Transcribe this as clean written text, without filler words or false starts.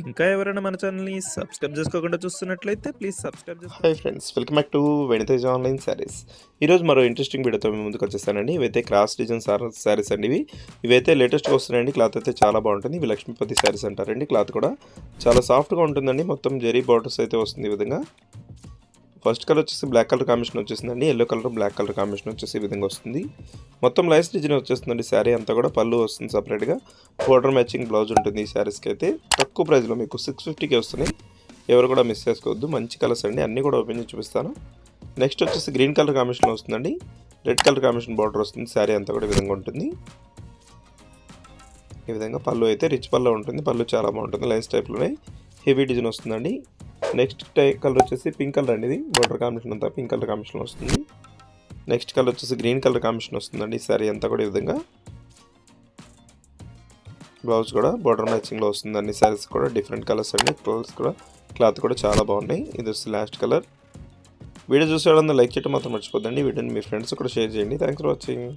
ఇంకా ఎవరైనా మన ఛానల్‌ని సబ్స్క్రైబ్ చేసుకోకుండా చూస్తున్నట్లయితే please subscribe hi friends, welcome back to వెనితేజ్ online saris. ఈరోజు మరో ఇంట్రెస్టింగ్ వీడియోతో మీ ముందుకు వచ్చేసానండి. ఇవైతే క్రాస్ డిజైన్ శారీస్ అండి. ఇవైతే లేటెస్ట్గా వస్తున్నాయండి. క్లాత్ అయితే చాలా బాగుంటుంది. ఇవి లక్ష్మీపతి శారీస్ అంటారండి. క్లాత్ కూడా చాలా సాఫ్ట్గా ఉంటుందండి. మొత్తం జెరీ బార్డర్స్ అయితే వస్తుంది ఈ విధంగా. ఫస్ట్ కలర్ వచ్చేసి బ్లాక్ కలర్ కాంబినేషన్ వచ్చేసిందండి. Yellow colour black colour combination వచ్చేసి ఈ విధంగా వస్తుంది. మొత్తం లైన్స్ డిజైన్ వచ్చేస్తుందండి. శారీ అంతా కూడా పళ్ళు వస్తుంది సపరేట్గా. బోర్డర్ మ్యాచింగ్ బ్లౌజ్ ఉంటుంది ఈ శారీస్కి అయితే. తక్కువ ప్రైస్లో మీకు 650కి వస్తున్నాయి. ఎవరు కూడా మిస్ చేసుకోవద్దు. మంచి కలర్స్ అండి, అన్నీ కూడా ఓపెన్ చేసి చూపిస్తాను. నెక్స్ట్ వచ్చేసి గ్రీన్ కలర్ కాంబినేషన్ వస్తుందండి. రెడ్ కలర్ కాంబినేషన్ బార్డర్ వస్తుంది. శారీ అంతా కూడా ఈ విధంగా ఉంటుంది. ఈ విధంగా పళ్ళు అయితే రిచ్ పళ్ళు ఉంటుంది. పళ్ళు చాలా బాగుంటుంది. లైన్స్ టైప్లోనే హెవీ డిజైన్ వస్తుందండి. నెక్స్ట్ కలర్ వచ్చేసి పింక్ కలర్ అండి. ఇది బార్డర్ కాంబినేషన్ అంతా పింక్ కలర్ కాంబినేషన్ వస్తుంది. నెక్స్ట్ కలర్ వచ్చేసి గ్రీన్ కలర్ కాంబినేషన్ వస్తుందండి. శారీ అంతా కూడా ఈ విధంగా. బ్లౌజ్ కూడా బార్డర్ మ్యాచింగ్లో వస్తుంది. అన్ని శారీస్ కూడా డిఫరెంట్ కలర్స్ అండి. కలర్స్ కూడా క్లాత్ కూడా చాలా బాగున్నాయి. ఇది వచ్చి లాస్ట్ కలర్. వీడియో చూసేవాళ్ళందరూ లైక్ చేయడం మాత్రం మర్చిపోద్దండి. వీడియోని మీ ఫ్రెండ్స్ కూడా షేర్ చేయండి. Thanks for watching.